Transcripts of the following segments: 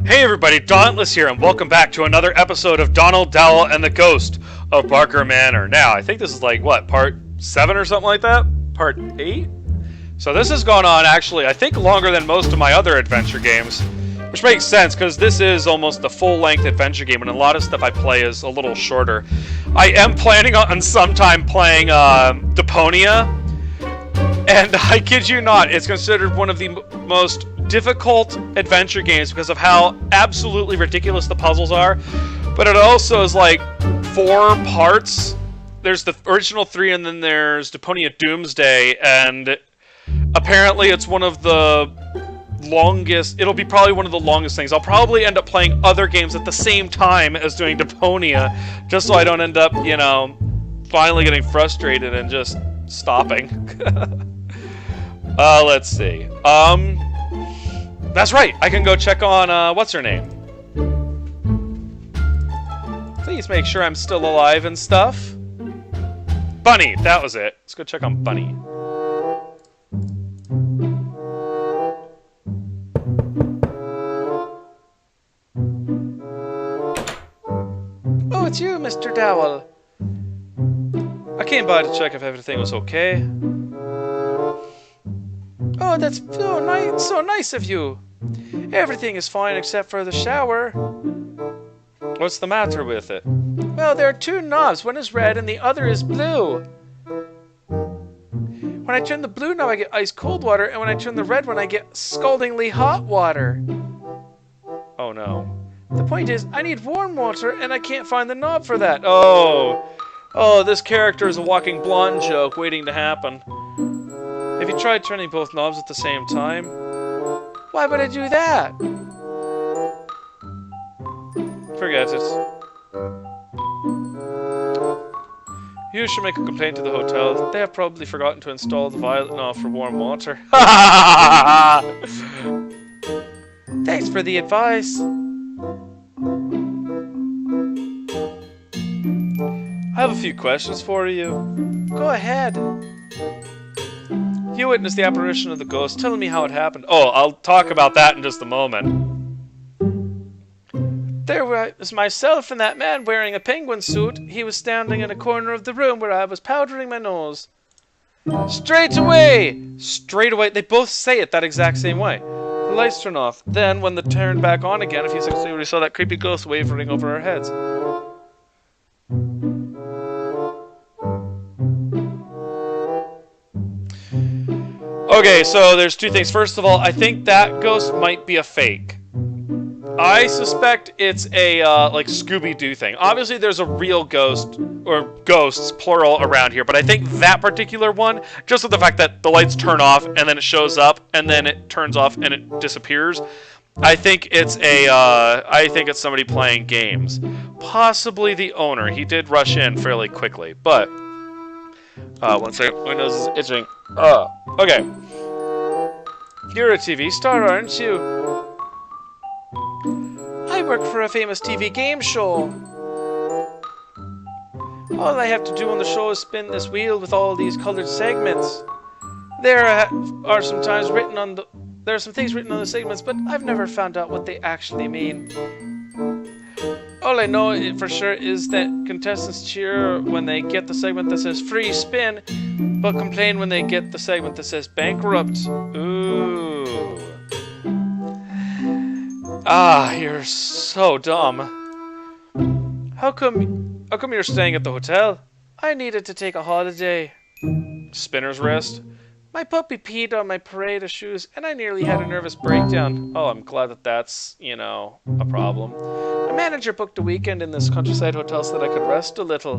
Hey everybody, Dauntless here, and welcome back to another episode of Donald, Dowell, and the Ghost of Barker Manor. Now, I think this is like, what, part 7 or something like that? Part 8? So this has gone on, actually, I think longer than most of my other adventure games. Which makes sense, because this is almost the full-length adventure game, and a lot of stuff I play is a little shorter. I am planning on sometime playing Deponia, and I kid you not, it's considered one of the most difficult adventure games because of how absolutely ridiculous the puzzles are. But it also is like 4 parts. There's the original 3, and then there's Deponia Doomsday, and apparently it's one of the longest. It'll be probably one of the longest things. I'll probably end up playing other games at the same time as doing Deponia, just so I don't end up, you know, finally getting frustrated and just stopping. Let's see. That's right. I can go check on, what's her name? Please make sure I'm still alive and stuff. Bunny, that was it. Let's go check on Bunny. Oh, it's you, Mr. Dowell. I came by to check if everything was okay. Oh, that's so nice of you. Everything is fine except for the shower. What's the matter with it? Well, there are 2 knobs. One is red and the other is blue. When I turn the blue knob, I get ice cold water, and when I turn the red one, I get scaldingly hot water. Oh no. The point is, I need warm water, and I can't find the knob for that. Oh, this character is a walking blonde joke waiting to happen. Have you tried turning both knobs at the same time? Why would I do that? Forget it. You should make a complaint to the hotel. They have probably forgotten to install the violet knob for warm water. Thanks for the advice. I have a few questions for you. Go ahead. You witnessed the apparition of the ghost. Tell me how it happened. Oh, I'll talk about that in just a moment. There was myself and that man wearing a penguin suit. He was standing in a corner of the room where I was powdering my nose. Straight away! Straight away. They both say it that exact same way. The lights turn off. Then, when they turned back on again, a few seconds later, we saw that creepy ghost wavering over our heads. Okay, so there's 2 things. First of all, I think that ghost might be a fake. I suspect it's a, like, Scooby-Doo thing. Obviously, there's a real ghost, or ghosts, plural, around here, but I think that particular one, just with the fact that the lights turn off, and then it shows up, and then it turns off, and it disappears, I think it's I think it's somebody playing games. Possibly the owner. He did rush in fairly quickly, but... one second. My nose is itching. Okay. You're a TV star, aren't you? I work for a famous TV game show. All I have to do on the show is spin this wheel with all these colored segments. There are some things written on the segments, but I've never found out what they actually mean. All I know for sure is that contestants cheer when they get the segment that says free spin, but complain when they get the segment that says bankrupt. Ooh. Ah, you're so dumb. How come you're staying at the hotel? I needed to take a holiday. Spinner's rest? My puppy peed on my parade of shoes, and I nearly had a nervous breakdown. Oh, I'm glad that that's, you know, a problem. My manager booked a weekend in this countryside hotel so that I could rest a little.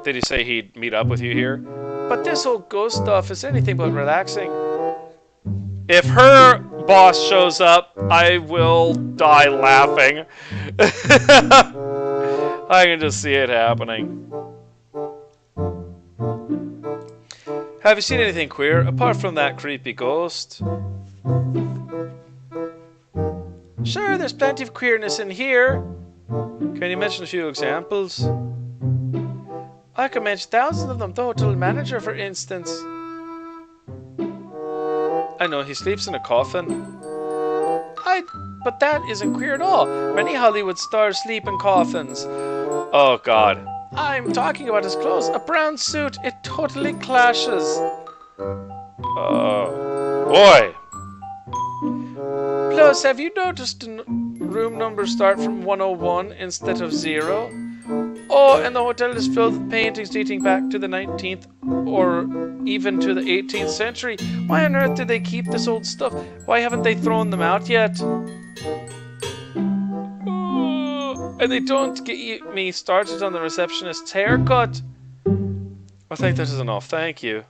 Did he say he'd meet up with you here? But this whole ghost stuff is anything but relaxing. If her boss shows up, I will die laughing. I can just see it happening. Have you seen anything queer, apart from that creepy ghost? Sure, there's plenty of queerness in here. Can you mention a few examples? I can mention thousands of them. The hotel manager, for instance. I know, he sleeps in a coffin. I Why? But that isn't queer at all. Many Hollywood stars sleep in coffins. Oh, God. I'm talking about his clothes. A brown suit. It totally clashes. Oh. Boy. Plus, have you noticed room numbers start from 101 instead of 0? Oh, and the hotel is filled with paintings dating back to the 19th or even to the 18th century. Why on earth did they keep this old stuff? Why haven't they thrown them out yet? Oh, and they don't get me started on the receptionist's haircut. I think this is enough. Thank you.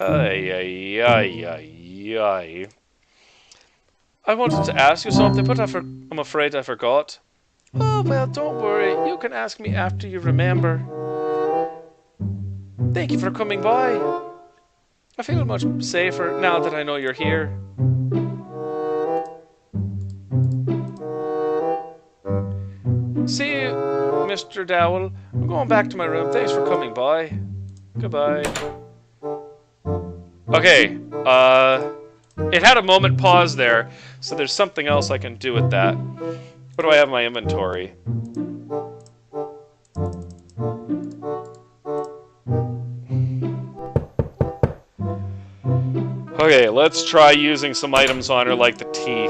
Ay, ay, ay, ay, ay. I wanted to ask you something, but I'm afraid I forgot. Oh, well, don't worry. You can ask me after you remember. Thank you for coming by. I feel much safer now that I know you're here. See you, Mr. Dowell. I'm going back to my room. Thanks for coming by. Goodbye. Okay, it had a moment pause there, so there's something else I can do with that. What do I have in my inventory? Okay, let's try using some items on her, like the teeth.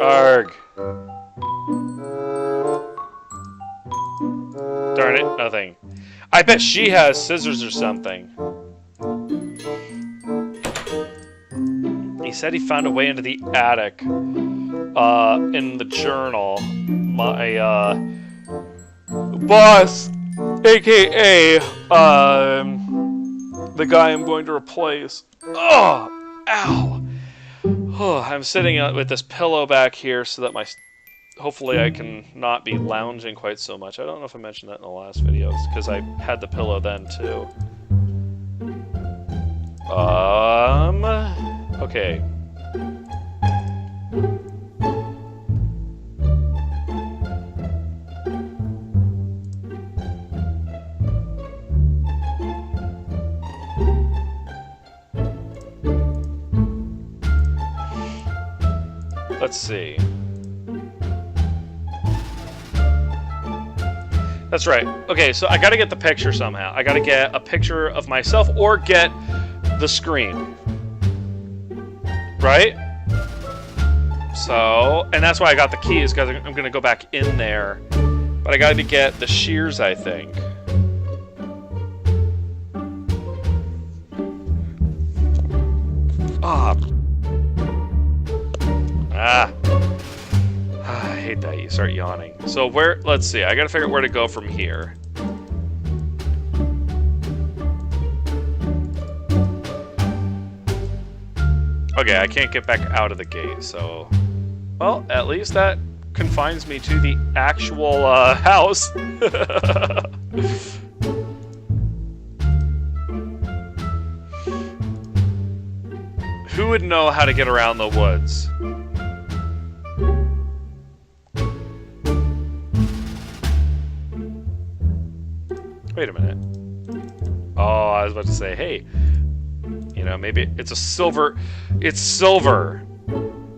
Arg. Darn it, nothing. I bet she has scissors or something. He said he found a way into the attic. In the journal. My, boss, aka, the guy I'm going to replace. Oh, ow. Oh, I'm sitting with this pillow back here so that hopefully I can not be lounging quite so much. I don't know if I mentioned that in the last videos, because I had the pillow then too. Okay. Let's see. That's right. Okay, so I gotta get the picture somehow. I gotta get a picture of myself or get the screen. Right? So, and that's why I got the keys, because I'm gonna go back in there. But I gotta get the shears, I think. I hate that you start yawning. So let's see, I gotta figure out where to go from here. Okay, I can't get back out of the gate, so... Well, at least that confines me to the actual, house. Who would know how to get around the woods? Wait a minute. Oh, I was about to say, hey, you know, maybe it's a silver. It's silver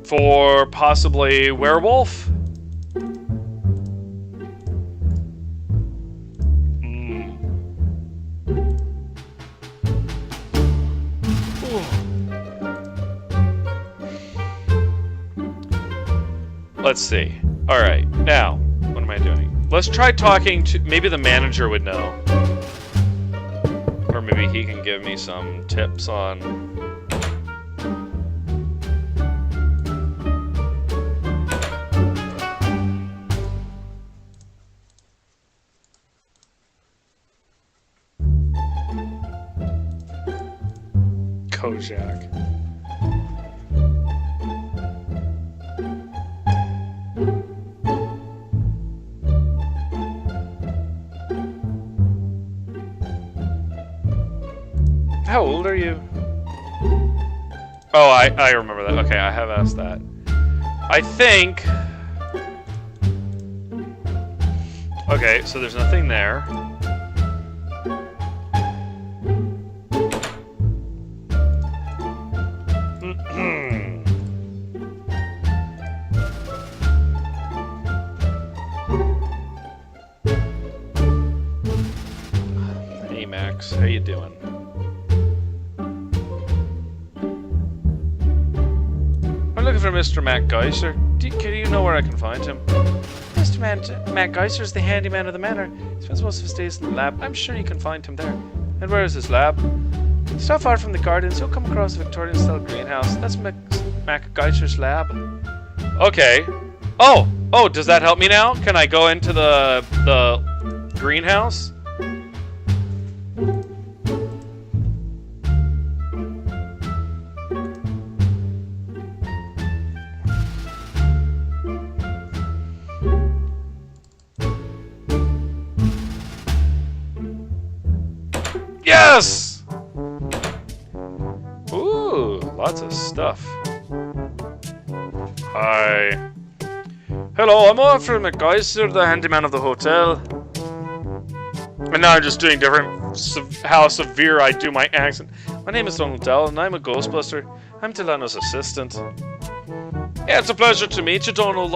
for possibly werewolf. Let's see. All right, now what am I doing? Let's try talking to, maybe the manager would know. Or maybe he can give me some tips on... Kojak. How old are you? Oh, I remember that. Okay, I have asked that. I think... Okay, so there's nothing there. Hey Max, how you doing? I'm looking for Mr. Matt Geiser. Do you know where I can find him? Mr. Matt Geiser is the handyman of the manor. He spends most of his days in the lab. I'm sure you can find him there. And where is his lab? It's not far from the gardens. You'll come across a Victorian-style greenhouse. That's Matt Geiser's lab. Okay. Oh, does that help me now? Can I go into the greenhouse? Yes! Ooh, lots of stuff. Hi. Hello, I'm Arthur McGeiser, the handyman of the hotel. And now I'm just doing how severe I do my accent. My name is Donald Dowell, and I'm a Ghostbuster. I'm Delano's assistant. Yeah, it's a pleasure to meet you, Donald.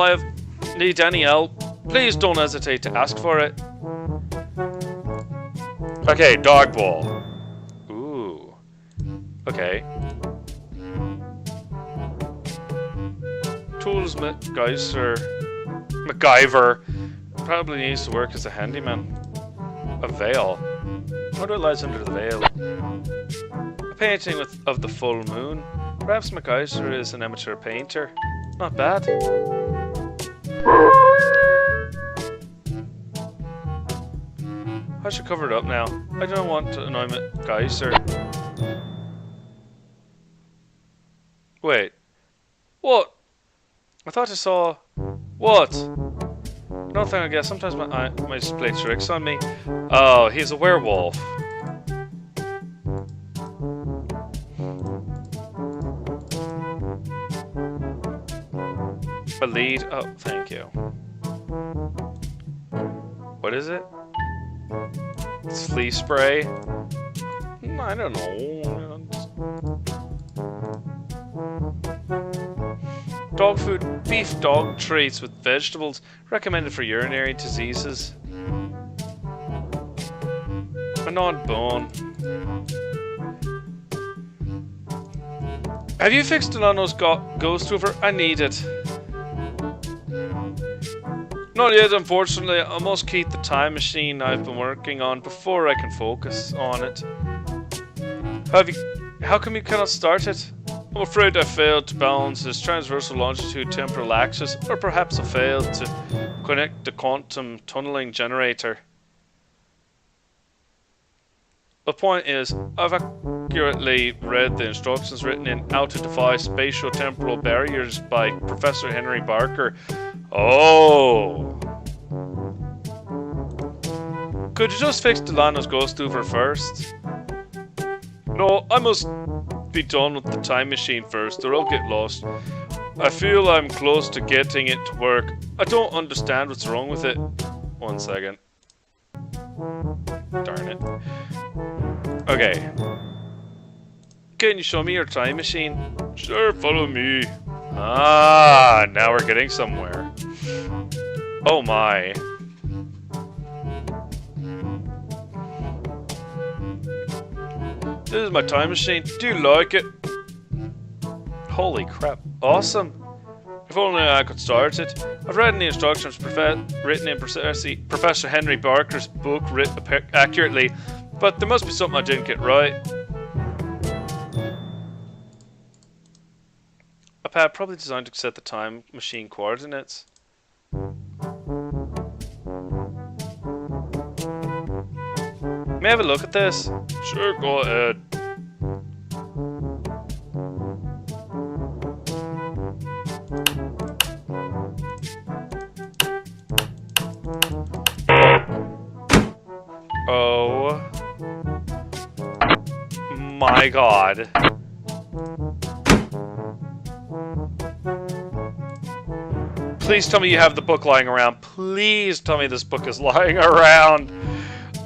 Need any help? Please don't hesitate to ask for it. Okay, dog ball. Ooh. Okay. Tools MacGyver probably needs to work as a handyman. A veil. What lies under the veil? A painting of the full moon. Perhaps MacGyver is an amateur painter. Not bad. I should cover it up now. I don't want to annoy MacGyver. Wait. What? I thought I saw... What? Nothing, I guess. Sometimes my eye might just play tricks on me. Oh, he's a werewolf. A lead. Oh, thank you. What is it? It's flea spray. I don't know. Dog food, beef dog treats with vegetables, recommended for urinary diseases. A non-bone. Have you fixed Delano's ghost hoover? I need it. Not yet, unfortunately. I must keep the time machine I've been working on before I can focus on it. How come you cannot start it? I'm afraid I failed to balance this transversal longitude temporal axis, or perhaps I failed to connect the quantum tunneling generator. The point is, I've accurately read the instructions written in How to Defy Spatio-Temporal Barriers by Professor Henry Barker. Oh! Could you just fix Delano's ghost hoover first? No, I must be done with the time machine first, or I'll get lost. I feel I'm close to getting it to work. I don't understand what's wrong with it. 1 second. Darn it. Okay. Can you show me your time machine? Sure, follow me. Ah, now we're getting somewhere. Oh my. This is my time machine. Do you like it? Holy crap. Awesome. If only I could start it. I've read the instructions written in Professor Henry Barker's book accurately, but there must be something I didn't get right. A pad probably designed to set the time machine coordinates. May I have a look at this? Sure, go ahead. Oh my god. Please tell me you have the book lying around. Please tell me this book is lying around.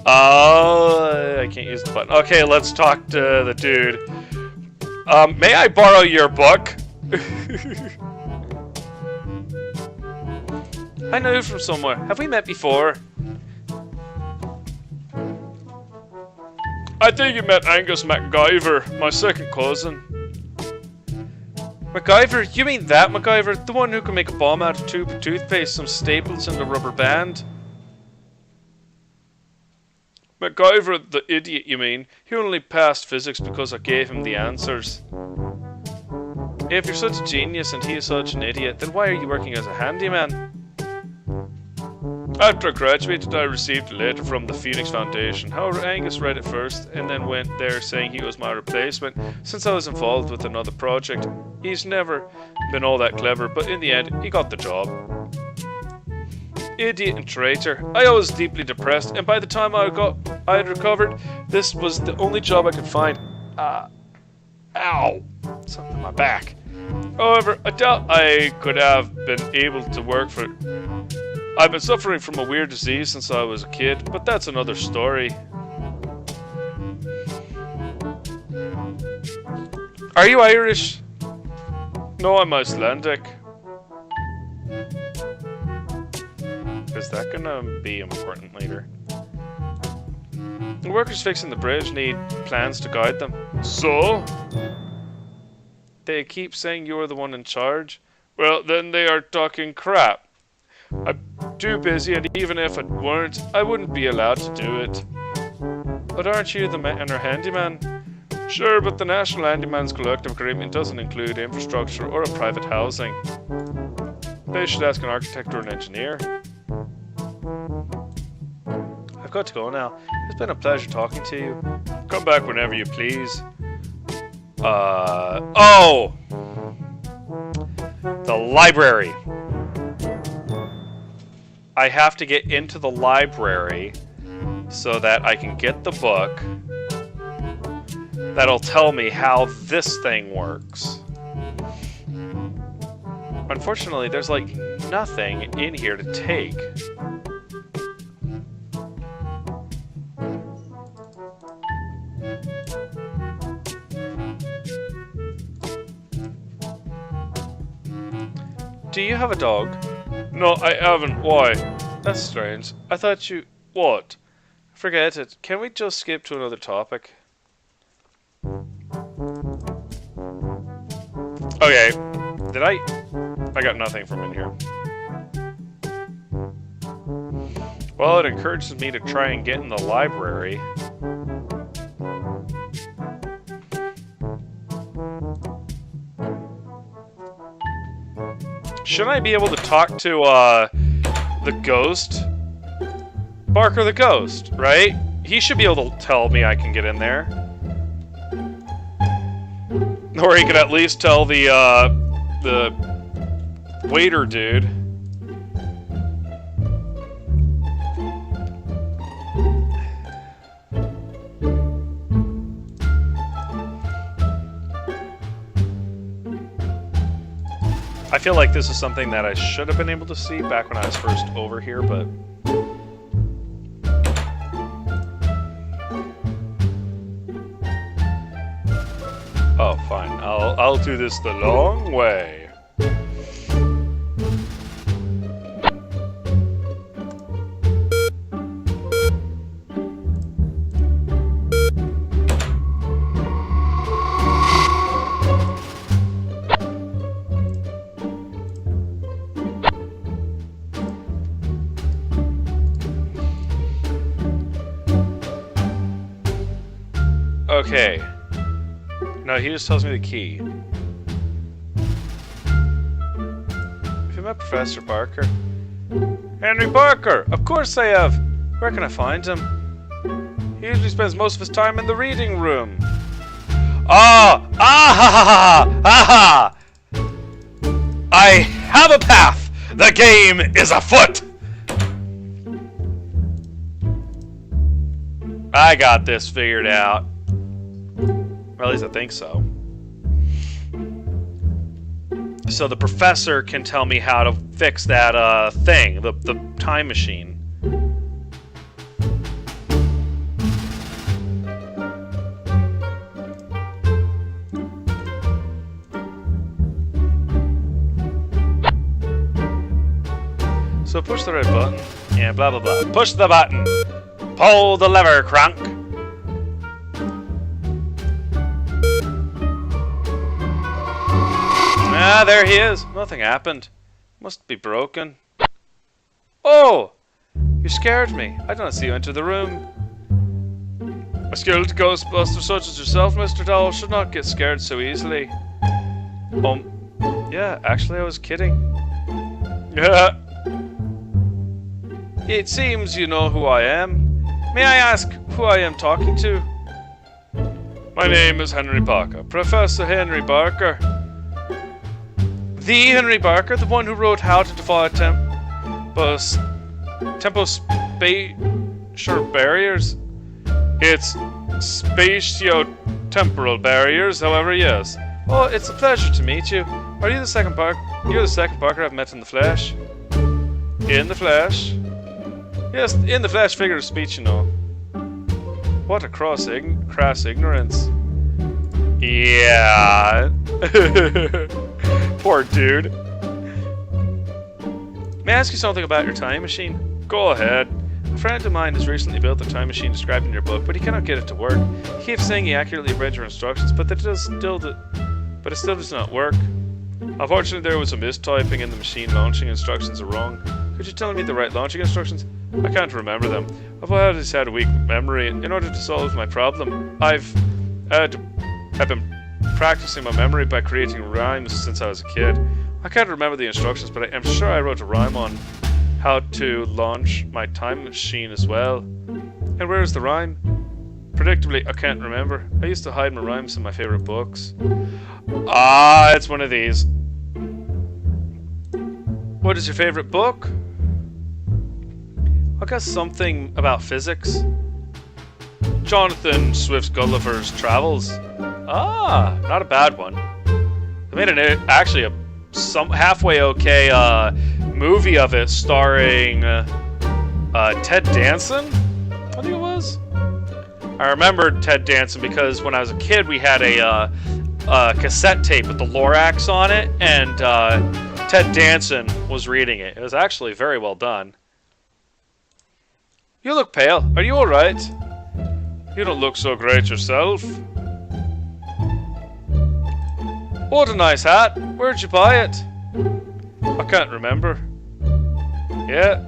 I can't use the button. Okay, let's talk to the dude. May I borrow your book? I know you from somewhere. Have we met before? I think you met Angus MacGyver, my second cousin. MacGyver? You mean that MacGyver? The one who can make a bomb out of a tube of toothpaste, some staples, and a rubber band? MacGyver, the idiot, you mean? He only passed physics because I gave him the answers. If you're such a genius and he is such an idiot, then why are you working as a handyman? After I graduated, I received a letter from the Phoenix Foundation. However, Angus read it first and then went there saying he was my replacement since I was involved with another project. He's never been all that clever, but in the end, he got the job. Idiot and traitor. I was deeply depressed, and by the time I had recovered, this was the only job I could find. Ow! Something in my back. However, I doubt I could have been able to work for... I've been suffering from a weird disease since I was a kid, but that's another story. Are you Irish? No, I'm Icelandic. Is that gonna be important later? The workers fixing the bridge need plans to guide them. So? They keep saying you're the one in charge. Well, then they are talking crap. I'm too busy, and even if I weren't, I wouldn't be allowed to do it. But aren't you the Manor handyman? Sure, but the National Handyman's Collective Agreement doesn't include infrastructure or a private housing. They should ask an architect or an engineer. I've got to go now. It's been a pleasure talking to you. Come back whenever you please. Oh! The library. I have to get into the library so that I can get the book that'll tell me how this thing works. Unfortunately, there's like nothing in here to take. Do you have a dog? No, I haven't. Why? That's strange. I thought you... What? Forget it. Can we just skip to another topic? Okay. Did I got nothing from in here. Well, it encourages me to try and get in the library. Shouldn't I be able to talk to, the ghost? Barker the ghost, right? He should be able to tell me I can get in there. Or he could at least tell the waiter dude. I feel like this is something that I should have been able to see back when I was first over here, but... Oh, fine. I'll do this the long way. Okay. No, he just tells me the key. Have you met Professor Barker? Henry Barker! Of course I have! Where can I find him? He usually spends most of his time in the reading room. Ah! Ah ha ha ha! Ha! I have a path! The game is afoot! I got this figured out. Or at least I think so. so the professor can tell me how to fix that thing, the time machine. So push the red button. Yeah, blah blah blah. Push the button. Pull the lever, Crank. Ah, there he is. Nothing happened. Must be broken. Oh! You scared me. I did not see you enter the room. A skilled ghostbuster such as yourself, Mr. Dowell, should not get scared so easily. Yeah, actually I was kidding. Yeah. It seems you know who I am. May I ask who I am talking to? My name is Henry Parker. Professor Henry Parker. The Henry Parker? The one who wrote How to Defy Tempo-Spatial Barriers? It's spatio-temporal barriers, however, yes. Oh, it's a pleasure to meet you. Are you the second Parker? You're the second Parker I've met in the flesh. In the flesh? Yes, in the flesh, figure of speech, you know. What a crass ignorance. Yeah. Poor dude. May I ask you something about your time machine? Go ahead. A friend of mine has recently built the time machine described in your book, but he cannot get it to work. He keeps saying he accurately read your instructions, but it still does not work. Unfortunately, there was a mistyping in the machine. Launching instructions are wrong. Could you tell me the right launching instructions? I can't remember them. I've always had a weak memory. In order to solve my problem, I've been practicing my memory by creating rhymes since I was a kid. I can't remember the instructions, but I am sure I wrote a rhyme on how to launch my time machine as well. And where is the rhyme? Predictably, I can't remember. I used to hide my rhymes in my favorite books. Ah, it's one of these. What is your favorite book? I guess something about physics. Jonathan Swift's Gulliver's Travels. Ah, not a bad one. They made actually a halfway okay movie of it starring Ted Danson, I think it was. I remember Ted Danson because when I was a kid we had a cassette tape with the Lorax on it, and Ted Danson was reading it. It was actually very well done. You look pale. Are you alright? You don't look so great yourself. What a nice hat. Where'd you buy it? I can't remember. Yeah.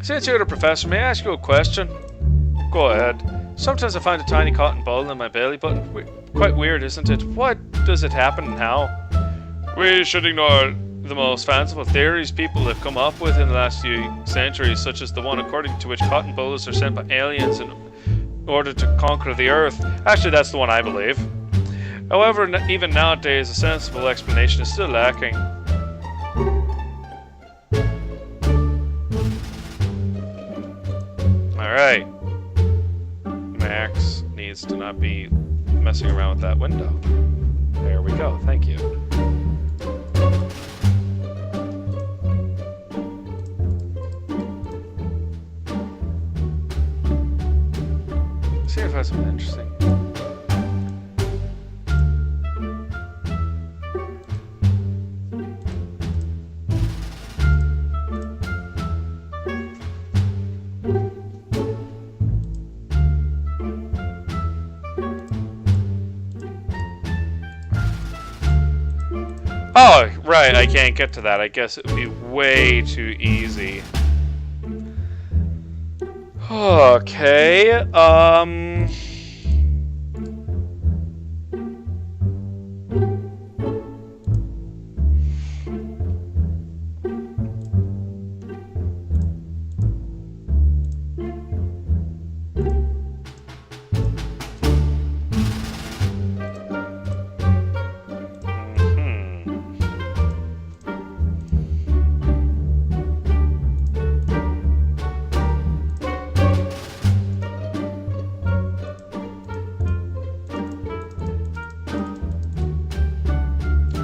Since you're the professor, may I ask you a question? Go ahead. Sometimes I find a tiny cotton ball in my belly button. Quite weird, isn't it? Why does it happen and how? We should ignore the most fanciful theories people have come up with in the last few centuries, such as the one according to which cotton bolts are sent by aliens in order to conquer the Earth. Actually, that's the one I believe. However, even nowadays, a sensible explanation is still lacking. Alright. Max needs to not be messing around with that window. There we go, thank you. See if I have something interesting. Oh, right, I can't get to that. I guess it would be way too easy. Okay,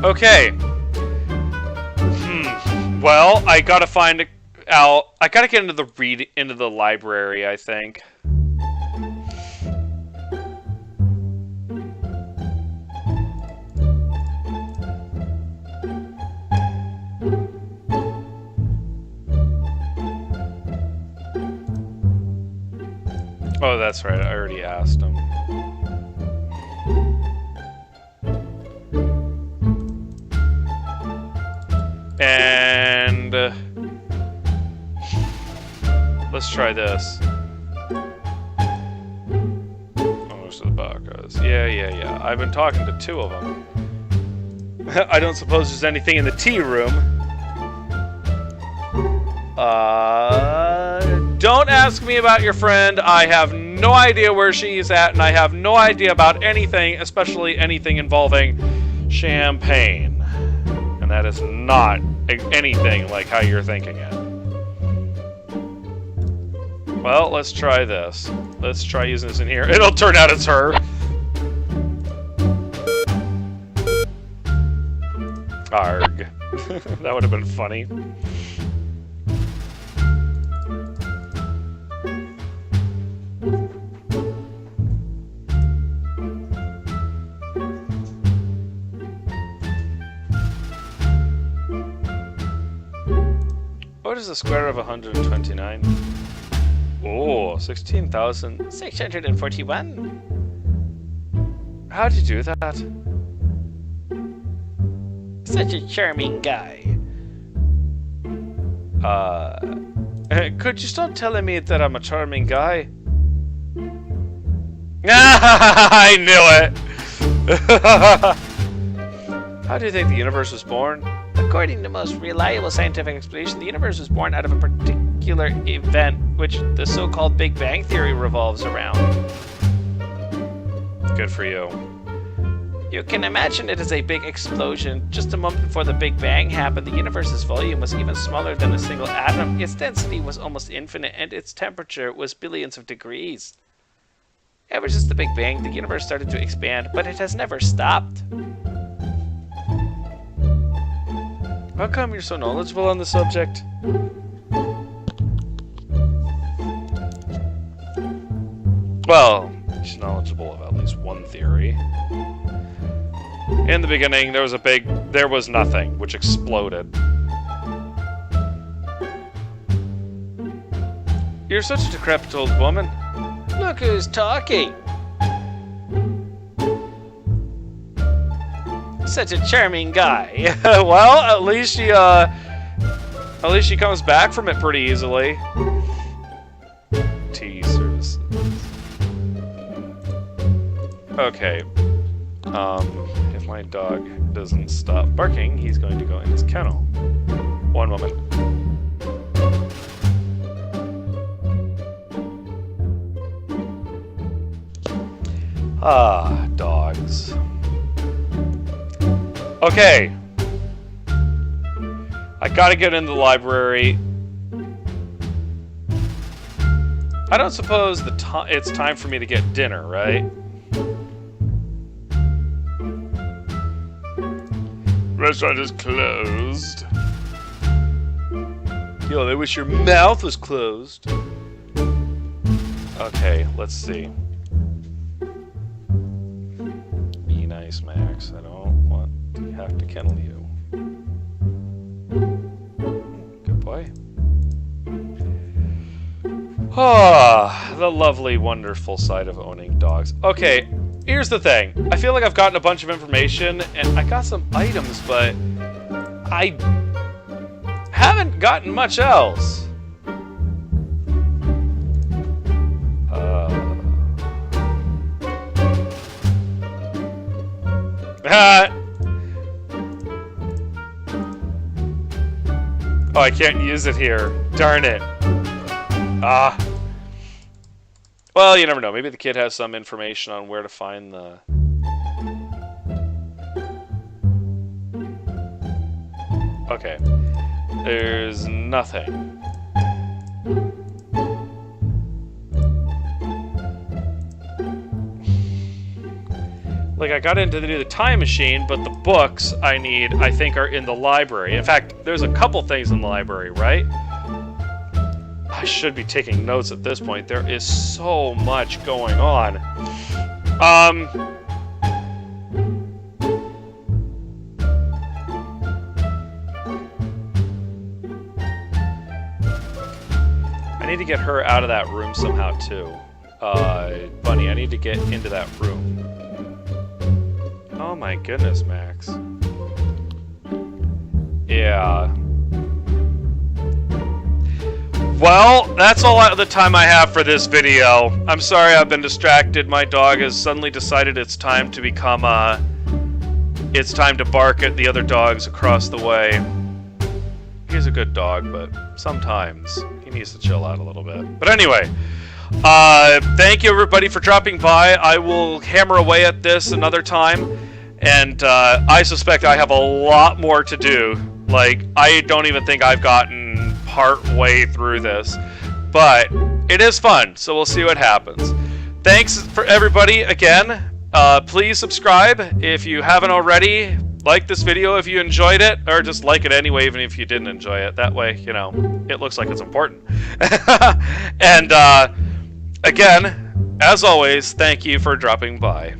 Okay. Well, I gotta find out. I gotta get into the library, I think. Oh, that's right. I already asked him. And let's try this. Most of the Bacchus. Yeah. I've been talking to 2 of them. I don't suppose there's anything in the tea room. Don't ask me about your friend. I have no idea where she's at, and I have no idea about anything, especially anything involving champagne. And that is not anything like how you're thinking it. Well, let's try this. Let's try using this in here. It'll turn out it's her. Arg. That would have been funny. What is the square root of 129? Oh, 16,641. How'd you do that? Such a charming guy. Could you stop telling me that I'm a charming guy? I knew it! How do you think the universe was born? According to the most reliable scientific explanation, the universe was born out of a particular event which the so-called Big Bang Theory revolves around. Good for you. You can imagine it as a big explosion. Just a moment before the Big Bang happened, the universe's volume was even smaller than a single atom, its density was almost infinite, and its temperature was billions of degrees. Ever since the Big Bang, the universe started to expand, but it has never stopped. How come you're so knowledgeable on the subject? Well, she's knowledgeable of at least one theory. In the beginning, there was nothing, which exploded. You're such a decrepit old woman. Look who's talking! Such a charming guy. Well, at least she comes back from it pretty easily. Tea services. Okay. If my dog doesn't stop barking, he's going to go in his kennel. One moment. Ah, dogs. Okay. I gotta get into the library. I don't suppose it's time for me to get dinner, right? Restaurant is closed. Yo, I wish your mouth was closed. Okay, let's see. Be nice, Max. I don't want to have to kennel you. Good boy. Ah, the lovely, wonderful side of owning dogs. Okay, here's the thing. I feel like I've gotten a bunch of information, and I got some items, but I haven't gotten much else. Oh, I can't use it here. Darn it. Ah. Well, you never know. Maybe the kid has some information on where to find the... Okay. There's nothing. Like, I got into the time machine, but the books I need, I think, are in the library. In fact, there's a couple things in the library, right? I should be taking notes at this point. There is so much going on. I need to get her out of that room somehow, too. Bunny, I need to get into that room. Oh my goodness, Max. Yeah. Well, that's all the time I have for this video. I'm sorry I've been distracted. My dog has suddenly decided it's time to become, it's time to bark at the other dogs across the way. He's a good dog, but sometimes he needs to chill out a little bit. But anyway, thank you everybody for dropping by. I will hammer away at this another time, and I suspect I have a lot more to do. Like, I don't even think I've gotten part way through this, but it is fun, so we'll see what happens. Thanks for everybody again. Please subscribe if you haven't already. Like this video if you enjoyed it, or just like it anyway even if you didn't enjoy it. That way, you know, it looks like it's important. And again, as always, thank you for dropping by.